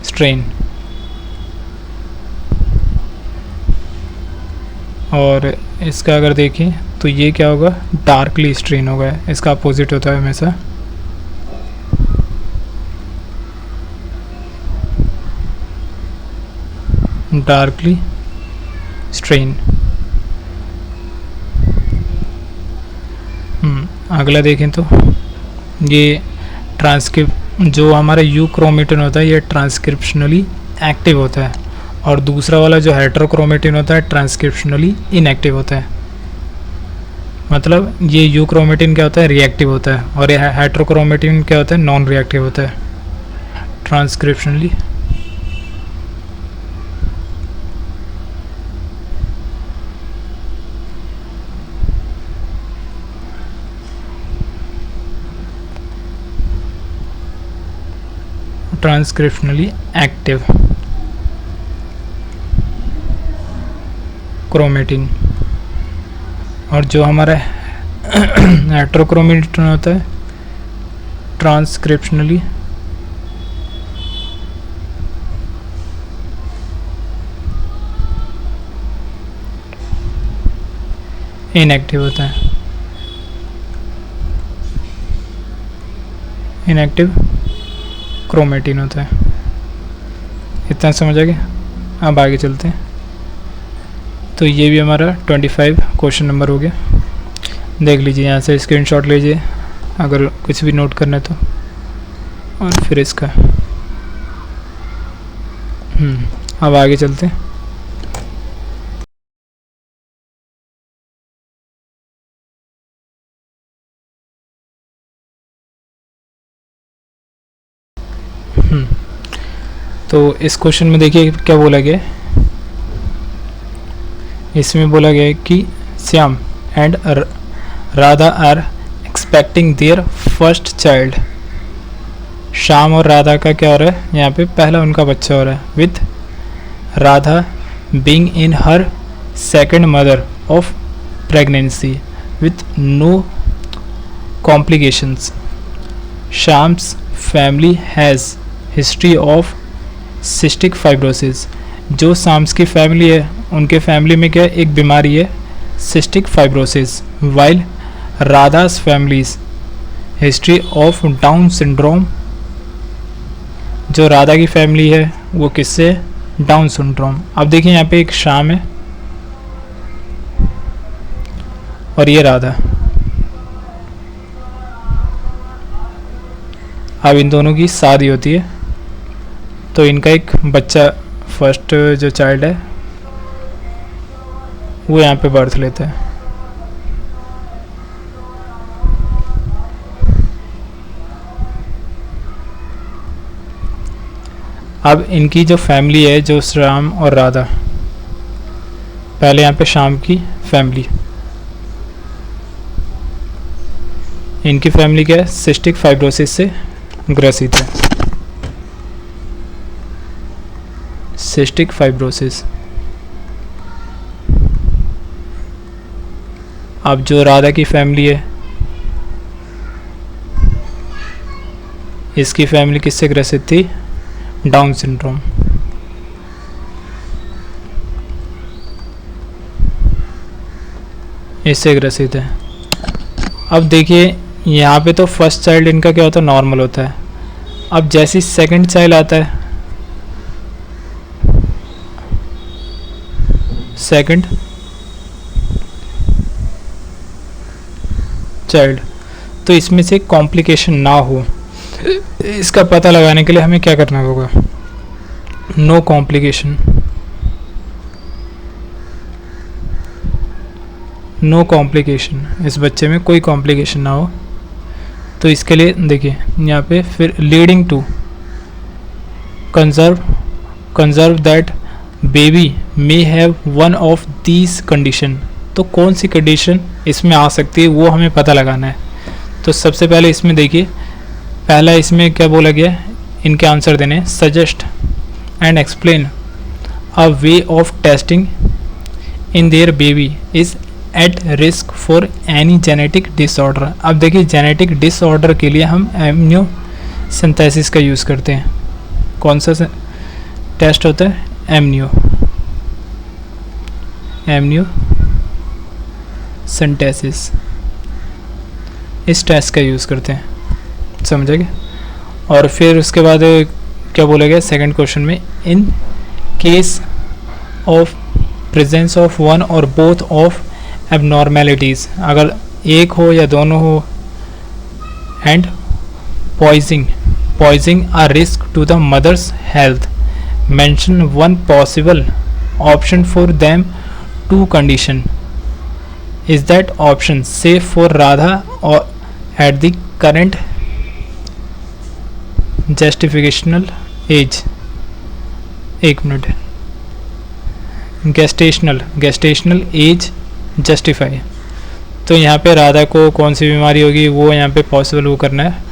स्ट्रेन। और इसका अगर देखें तो ये क्या होगा, डार्कली स्ट्रेन होगा, इसका अपोजिट होता है हमेशा। Darkly strain. अगला देखें तो ये जो हमारा यू क्रोमेटिन होता है ये ट्रांसक्रिप्शनली एक्टिव होता है, और दूसरा वाला जो हेट्रोक्रोमेटिन होता है ट्रांसक्रिप्शनली इनएक्टिव होता है। मतलब ये यू क्रोमेटिन क्या होता है, रिएक्टिव होता है, और ये हेट्रोक्रोमेटिन क्या होता है, नॉन रिएक्टिव होता है। ट्रांसक्रिप्शनली ट्रांसक्रिप्शनली एक्टिव क्रोमेटिन, और जो हमारा हेट्रोक्रोमेटिन होता है ट्रांसक्रिप्शनली इनएक्टिव होता है। इनएक्टिव क्रोमेटिन होता है। इतना समझ आ गया। अब आगे चलते हैं। तो ये भी हमारा 25 क्वेश्चन नंबर हो गया। देख लीजिए, यहाँ से स्क्रीनशॉट लीजिए अगर कुछ भी नोट करना है तो, और फिर इसका अब आगे चलते हैं। तो इस क्वेश्चन में देखिए क्या बोला गया है। इसमें बोला गया है कि Shyam and Radha are expecting their first child. Shyam और राधा का क्या हो रहा है, यहाँ पे पहला उनका बच्चा हो रहा है, with Radha being in her second mother of pregnancy with no complications. Shyam's family has history of cystic fibrosis. जो शाम्स की फैमिली है उनके फैमिली में क्या एक बीमारी है, cystic fibrosis. While Radha's families history of down syndrome. जो राधा की फैमिली है वो किससे, डाउन सिंड्रोम। अब देखिए यहाँ पे एक श्याम है और ये राधा। अब इन दोनों की शादी होती है तो इनका एक बच्चा, फर्स्ट जो चाइल्ड है वो यहाँ पे बर्थ लेता है। अब इनकी जो फैमिली है, जो श्याम और राधा, पहले यहाँ पे श्याम की फैमिली, इनकी फैमिली क्या है, सिस्टिक फाइब्रोसिस से ग्रसित है। Cystic fibrosis. अब जो राधा की फैमिली है, इसकी फैमिली किससे ग्रसित थी, डाउन सिंड्रोम। इससे ग्रसित है। अब देखिए यहाँ पे तो फर्स्ट चाइल्ड इनका क्या होता है, नॉर्मल होता है। अब जैसे ही सेकंड चाइल्ड आता है, सेकंड चाइल्ड, तो इसमें से कॉम्प्लिकेशन ना हो, इसका पता लगाने के लिए हमें क्या करना होगा, नो कॉम्प्लिकेशन। नो कॉम्प्लिकेशन, इस बच्चे में कोई कॉम्प्लिकेशन ना हो। तो इसके लिए देखिए यहाँ पे फिर leading to conserve that baby may have one of these condition. तो कौन सी कंडीशन इसमें आ सकती है वो हमें पता लगाना है। तो सबसे पहले इसमें देखिए, पहला इसमें क्या बोला गया है, इनके आंसर देने, suggest and explain a way of testing in their baby is at risk for any genetic disorder. अब देखिए जेनेटिक डिसऑर्डर के लिए हम एमनियो सिंथेसिस का यूज़ करते हैं। कौन सा टेस्ट होता है, एमनियो सिंथेसिस। इस टेस्ट का यूज़ करते हैं, समझेंगे। और फिर उसके बाद क्या बोला गया सेकंड क्वेश्चन में, in case of presence of one और बोथ ऑफ एबनॉर्मेलिटीज़, अगर एक हो या दोनों हो, and poisoning a risk to the mother's health. Mention one possible option for them. Two condition. Is that option safe for Radha or at the current gestational age? एक मिनट, gestational age justify. तो यहाँ पे राधा को कौन सी बीमारी होगी वो यहाँ पे पॉसिबल वो करना है.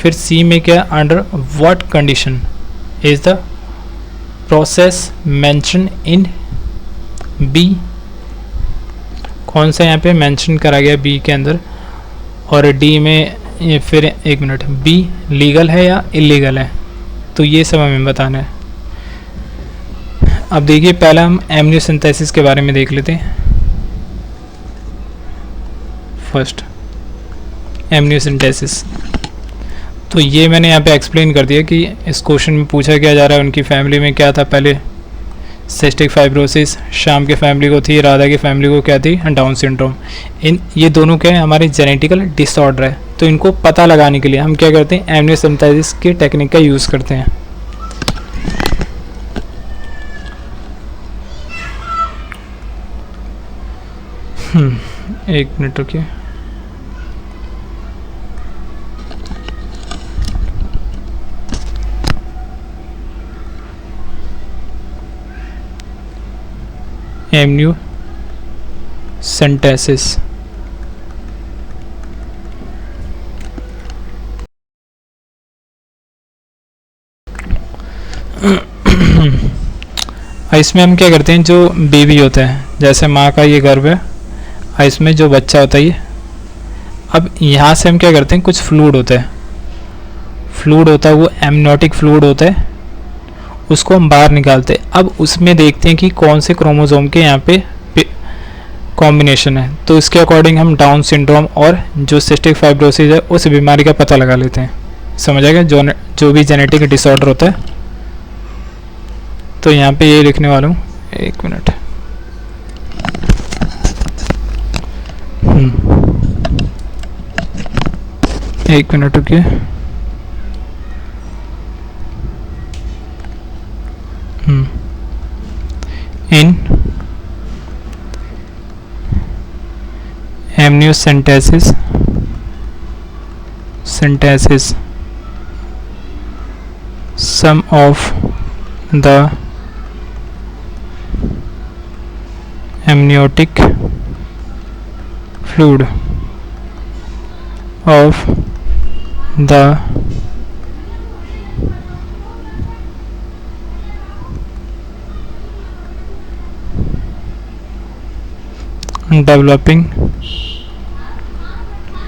फिर सी में क्या, under what condition is the process mention in B, कौन सा यहाँ पे मेंशन करा गया बी के अंदर, और डी में ये फिर एक मिनट, बी लीगल है या इलीगल है, तो ये सब हमें बताना है. अब देखिए पहला हम एमनियोसिंथेसिस के बारे में देख लेते हैं. फर्स्ट एमनियोसिंथेसिस, तो ये मैंने यहाँ पे एक्सप्लेन कर दिया कि इस क्वेश्चन में पूछा क्या जा रहा है उनकी फैमिली में क्या था. पहले सिस्टिक फाइब्रोसिस श्याम के फैमिली को थी, राधा की फैमिली को क्या थी, डाउन सिंड्रोम. इन ये दोनों क्या है, हमारे जेनेटिकल डिसऑर्डर है. तो इनको पता लगाने के लिए हम क्या करते हैं, एमनियोसिंथेसिस की टेक्निक का यूज़ करते हैं. एक मिनट रुकिए. एमनियोसिंथेसिस, इसमें हम क्या करते हैं, जो बेबी होता है, जैसे माँ का ये गर्भ है, इसमें जो बच्चा होता है ये, अब यहाँ से हम क्या करते हैं, कुछ फ्लूइड होता है, वो एमनियोटिक फ्लूइड होता है, उसको हम बाहर निकालते हैं. अब उसमें देखते हैं कि कौन से क्रोमोसोम के यहाँ पे कॉम्बिनेशन है, तो इसके अकॉर्डिंग हम डाउन सिंड्रोम और जो सिस्टिक फाइब्रोसिस है उस बीमारी का पता लगा लेते हैं. समझ आएगा, जो भी जेनेटिक डिसऑर्डर होता है. तो यहाँ पे ये लिखने वाला हूँ, एक मिनट. एक मिनट रुकिए. In amniocentesis, some of the amniotic fluid of the developing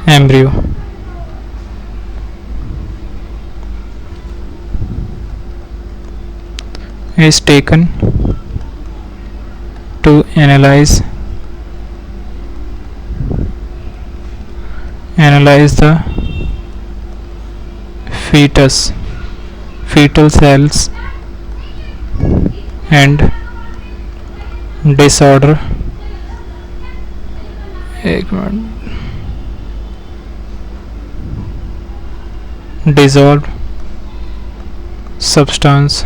embryo is taken to analyze the fetal cells and disorder. एक minute. dissolved substances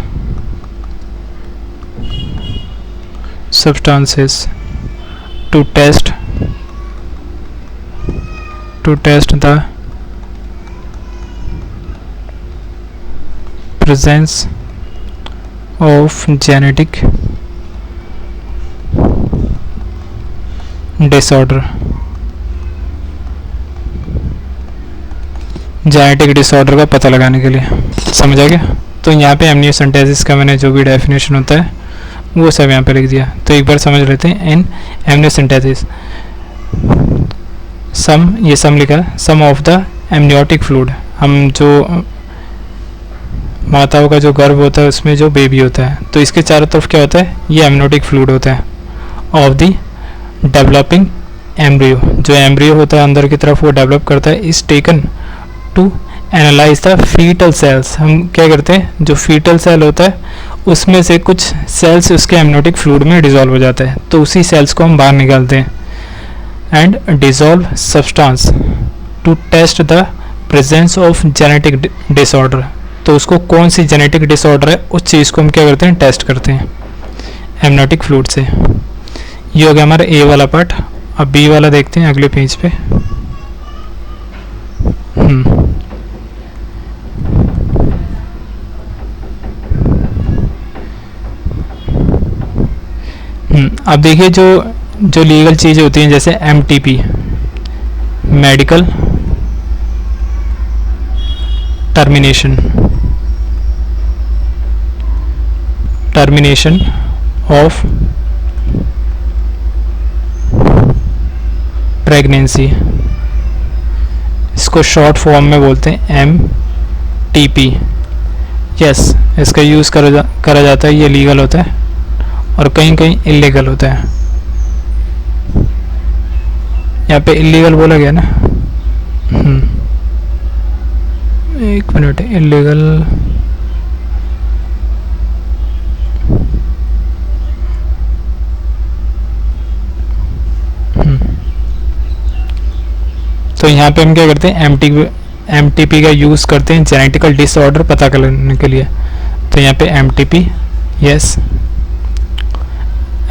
to test the presence of genetic disorder. Genetic disorder का पता लगाने के लिए. समझ आ गया. तो यहाँ पे एमनियोसिंथेसिस का मैंने जो भी डेफिनेशन होता है वो सब यहाँ पे लिख दिया. तो एक बार समझ लेते हैं. इन एमनियोसिंथेसिस ये सम लिखा, सम ऑफ द एमनियोटिक फ्लूइड, हम जो माताओं का जो गर्भ होता है उसमें जो बेबी होता है, तो इसके चारों तरफ क्या होता है, ये एमनियोटिक फ्लूइड होता है. ऑफ द डेवलपिंग एम्ब्रियो, जो एम्ब्रियो होता है अंदर की तरफ वो डेवलप करता है, is taken to analyse the foetal cells, हम क्या करते हैं, जो फीटल सेल होता है उसमें से कुछ सेल्स उसके एमनियोटिक फ्लूइड में डिसॉल्व हो जाते हैं, तो उसी सेल्स को हम बाहर निकालते हैं। And dissolve substance to test the presence of genetic disorder, तो उसको कौन सी जेनेटिक डिसऑर्डर है उस चीज़ को हम क्या करते हैं, टेस्ट करते हैं एमनियोटिक फ्लूइड से। ये हो गया हमारा ए वाला पार्ट। अब बी वाला देखते हैं अगले पेज पे। अब देखिए जो लीगल चीज़ें होती हैं जैसे MTP, medical termination of pregnancy, इसको शॉर्ट फॉर्म में बोलते हैं एमटीपी। यस, इसका यूज़ करा जाता है, ये लीगल होता है और कहीं कहीं इलीगल होता है। यहाँ पे इलीगल बोला गया ना, एक मिनट, इलीगल तो यहाँ पे हम क्या करते हैं, एमटीपी का यूज़ करते हैं जेनेटिकल डिसऑर्डर पता करने के लिए। तो यहाँ पे MTP, yes,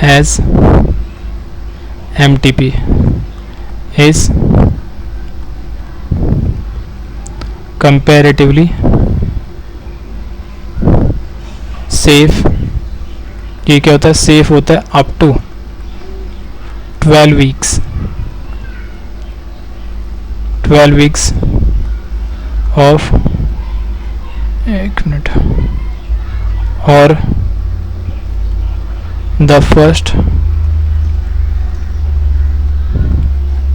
as MTP is comparatively safe, ये क्या होता है, सेफ होता है अप टू 12 वीक्स ऑफ, एक मिनट, और the first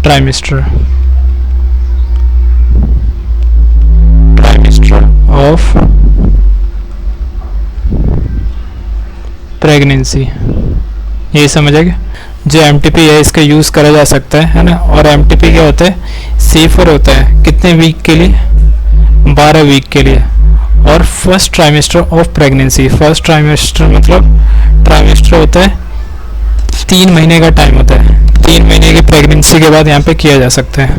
trimester of pregnancy। ये समझ आ गया। जो एमटीपी है इसका यूज़ करा जा सकता है ना। और एमटीपी क्या होता है, सेफर होता है कितने वीक के लिए, 12 वीक के लिए। और first trimester of pregnancy, first trimester मतलब ट्राइमेस्टर होता है 3 महीने का टाइम होता है, 3 महीने की प्रेगनेंसी के बाद यहाँ पे किया जा सकता है।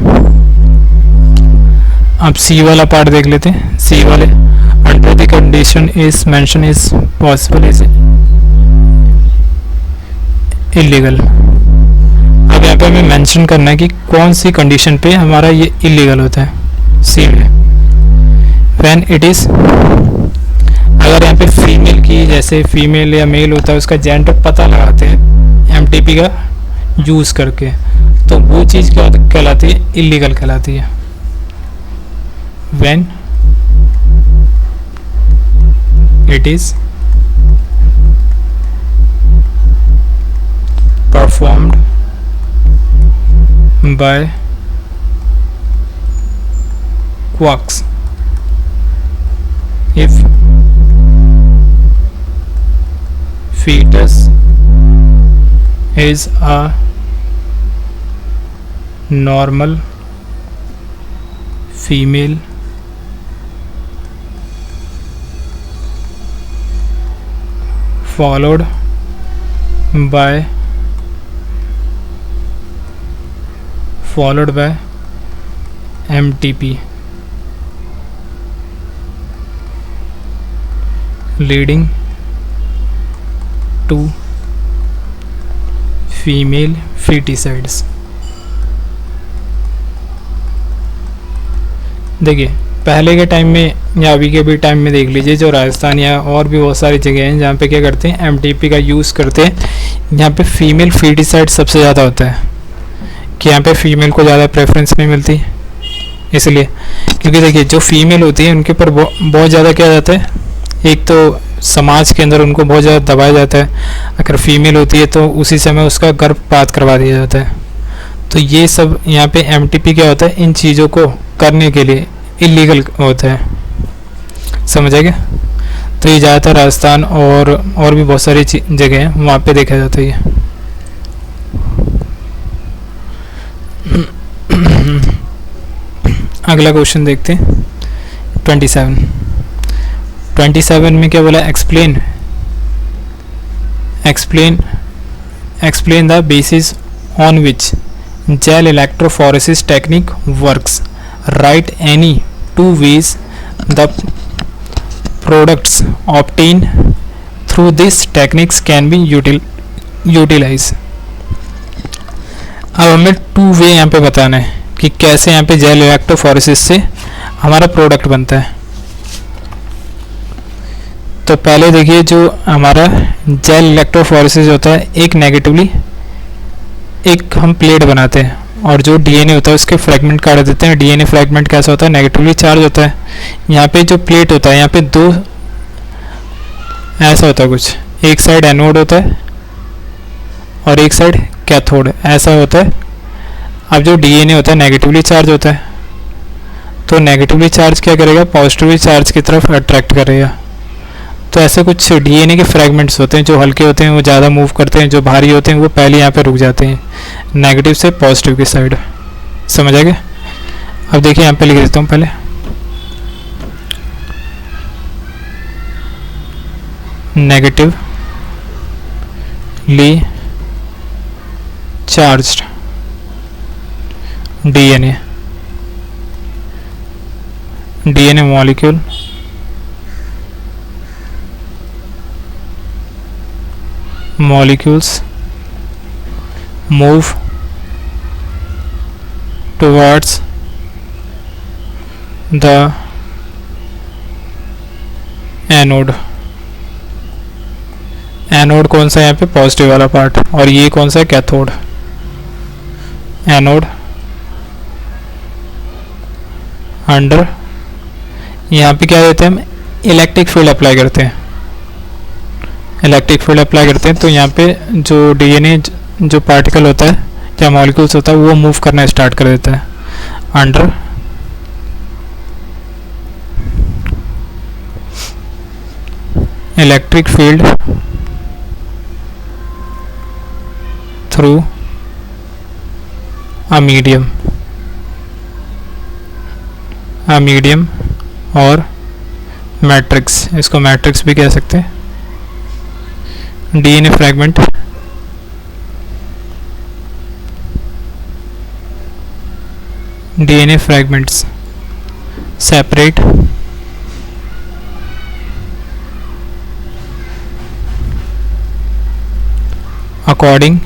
अब सी वाला पार्ट देख लेते हैं। सी वाले, under the condition is mention is possible is illegal. अब यहाँ पे हमें मेंशन करना है कि कौन सी कंडीशन पे हमारा ये इलीगल होता है। सी में व्हेन इट इज, अगर यहाँ पे फीमेल की, जैसे फीमेल या मेल होता है उसका जेंडर पता लगाते हैं एमटीपी का यूज़ करके, तो वो चीज़ क्या कहलाती है, इलीगल कहलाती है। When it is performed by quarks, if fetus is a normal female followed by MTP leading to female feticides। देखिए पहले के टाइम में या अभी के भी टाइम में देख लीजिए, जो राजस्थान या और भी बहुत सारी जगह हैं जहाँ पे क्या करते हैं, एमटीपी का यूज़ करते हैं। यहाँ पे फीमेल फीटिसाइड सबसे ज़्यादा होता है कि यहाँ पे फीमेल को ज़्यादा प्रेफरेंस नहीं मिलती, इसलिए क्योंकि देखिए जो फीमेल होती है उनके ऊपर बहुत ज़्यादा किया जाता है। एक तो समाज के अंदर उनको बहुत ज़्यादा दबाया जाता है, अगर फीमेल होती है तो उसी समय उसका गर्भपात करवा दिया जाता है। तो ये सब यहाँ पे एमटीपी क्या होता है, इन चीज़ों को करने के लिए इलीगल होता है, समझ आ गया। तो ये ज़्यादातर राजस्थान और भी बहुत सारी जगह हैं वहाँ पे देखा जाता है ये। अगला क्वेश्चन देखते हैं। 27 में क्या बोला, explain the basis on which gel electrophoresis technique works. Write any two ways the products obtained through this techniques can be utilized. अब हमें टू वे यहाँ पे बताना है कि कैसे यहाँ पे जेल इलेक्ट्रोफोरेसिस से हमारा प्रोडक्ट बनता है। तो पहले देखिए, जो हमारा जेल इलेक्ट्रोफोरेसिस होता है, एक नेगेटिवली एक हम प्लेट बनाते हैं और जो डीएनए होता है उसके फ्रैगमेंट काट देते हैं। डीएनए फ्रैगमेंट कैसा होता है, नेगेटिवली चार्ज होता है। यहाँ पे जो प्लेट होता है, यहाँ पे दो ऐसा होता है कुछ, एक साइड एनोड होता है और एक साइड कैथोड, ऐसा होता है। अब जो डीएनए होता है नेगेटिवली चार्ज होता है, तो नेगेटिवली चार्ज क्या करेगा, पॉजिटिवली चार्ज की तरफ अट्रैक्ट करेगा। तो ऐसे कुछ डीएनए के फ्रैगमेंट्स होते हैं, जो हल्के होते हैं वो ज़्यादा मूव करते हैं, जो भारी होते हैं वो पहले यहाँ पे रुक जाते हैं, नेगेटिव से पॉजिटिव की साइड। समझ आ गया? अब देखिए यहाँ पे लिख देता हूँ पहले, negatively charged DNA molecule molecules move towards the anode. Anode कौन सा है यहाँ पे, पॉजिटिव वाला पार्ट, और ये कौन सा है, कैथोड। एनोड अंडर, यहाँ पे क्या देते हैं हम, इलेक्ट्रिक फील्ड अप्लाई करते हैं। तो यहाँ पे जो डीएनए जो पार्टिकल होता है या मॉलिक्यूल्स होता है वो मूव करना स्टार्ट कर देता है under electric field through a medium और मैट्रिक्स, इसको मैट्रिक्स भी कह सकते हैं। DNA fragments separate according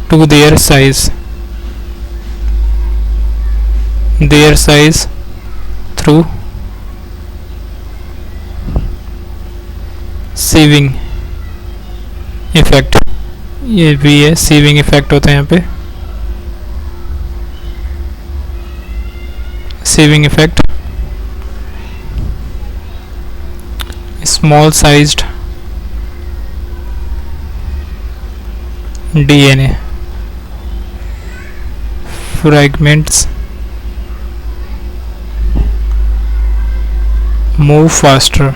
to their size through sieving effect. ये भी है, सीविंग इफेक्ट होता है यहाँ पे, sieving effect. Small sized DNA fragments move faster.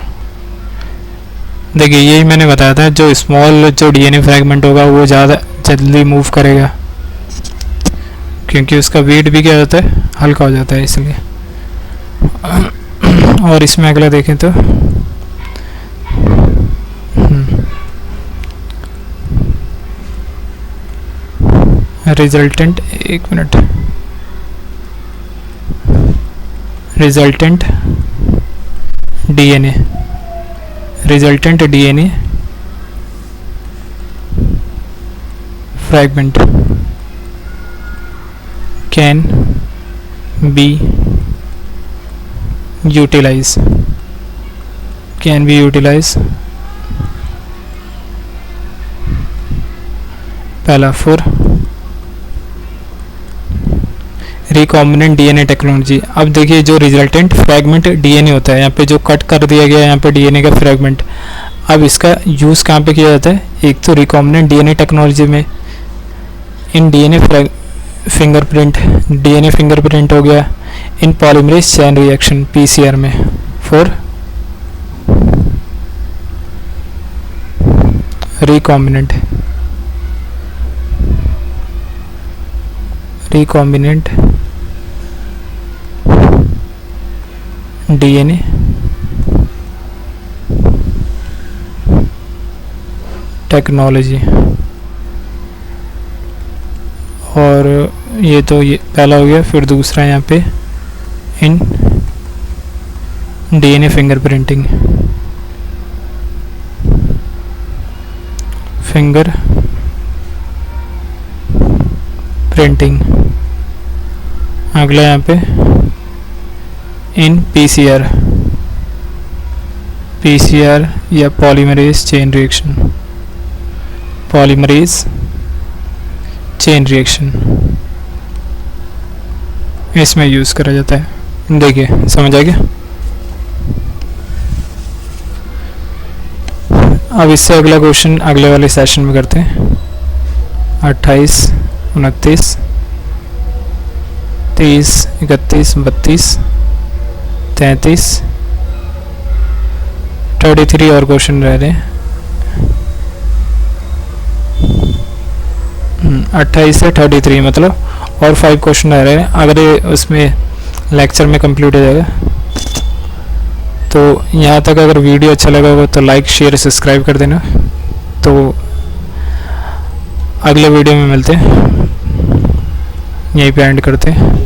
देखिए यही मैंने बताया था, जो स्मॉल जो डीएनए फ्रैगमेंट होगा वो ज़्यादा जल्दी मूव करेगा, क्योंकि उसका वेट भी क्या होता है, हल्का हो जाता है, इसलिए। और इसमें अगला देखें तो रिजल्टेंट, एक minute, resultant DNA fragment can be utilized पहला फॉर रिकॉम्बिनेंट डीएनए टेक्नोलॉजी। अब देखिए जो रिजल्टेंट फ्रैगमेंट डीएनए होता है, यहाँ पे जो कट कर दिया गया है यहाँ पे डीएनए का फ्रैगमेंट, अब इसका यूज़ कहाँ पे किया जाता है, एक तो रिकॉम्बिनेंट डीएनए टेक्नोलॉजी में, इन डीएनए फिंगरप्रिंट हो गया, इन पॉलीमरेज चेन रिएक्शन पीसीआर में, फॉर रिकॉम्बिनेंट डीएनए, टेक्नोलॉजी। और ये तो ये पहला हो गया। फिर दूसरा यहाँ पे in DNA fingerprinting, finger printing. अगला यहाँ पे इन पीसीआर, पीसीआर या polymerase chain reaction, polymerase chain reaction इसमें यूज़ करा जाता है। देखिए समझ आ गया। अब इससे अगला क्वेश्चन अगले वाले सेशन में करते हैं। 28, 29, 30, 31, 32, 33, 33 और क्वेश्चन रह रहे हैं। 28 से 33 मतलब और 5 क्वेश्चन रह रहे हैं। अगर ये उसमें लेक्चर में कंप्लीट हो जाएगा। तो यहाँ तक अगर वीडियो अच्छा लगा होगा तो लाइक, शेयर, सब्सक्राइब कर देना। तो अगले वीडियो में मिलते हैं, यहीं पे एंड करते हैं।